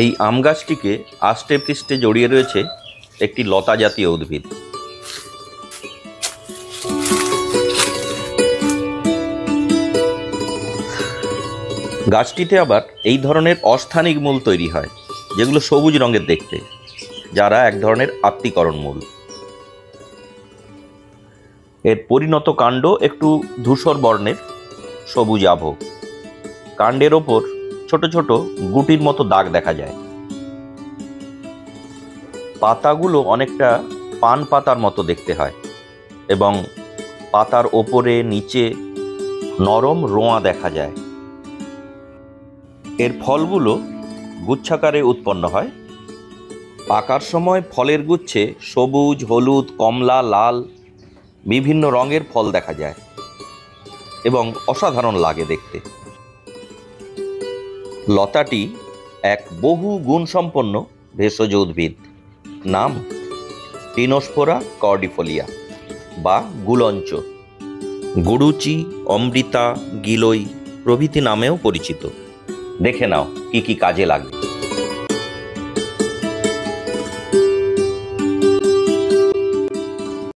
এই আম গাছটিকে আষ্টে পৃষ্ঠে জড়িয়ে রয়েছে একটি লতা জাতীয় উদ্ভিদ। গাছটিতে আবার এই ধরনের অস্থানিক মূল তৈরি হয়, যেগুলো সবুজ রঙের দেখতে, যারা এক ধরনের আত্তীকরণ মূল। এর পরিণত কাণ্ড একটু ধূসর বর্ণের, সবুজ আভ। কাণ্ডের ওপর ছোট ছোট গুটির মতো দাগ দেখা যায়। পাতাগুলো অনেকটা পান পাতার মতো দেখতে হয় এবং পাতার ওপরে নিচে নরম রোঁয়া দেখা যায়। এর ফলগুলো গুচ্ছাকারে উৎপন্ন হয়। পাকার সময় ফলের গুচ্ছে সবুজ, হলুদ, কমলা, লাল বিভিন্ন রঙের ফল দেখা যায় এবং অসাধারণ লাগে দেখতে। লতাটি এক বহু গুণসম্পন্ন ভেষজ উদ্ভিদ। নাম টিনোস্পোরা কর্ডিফোলিয়া বা গুলঞ্চ। গুড়ুচি, অমৃতা, গিলই প্রভৃতি নামেও পরিচিত। দেখে নাও কি কি কাজে লাগে।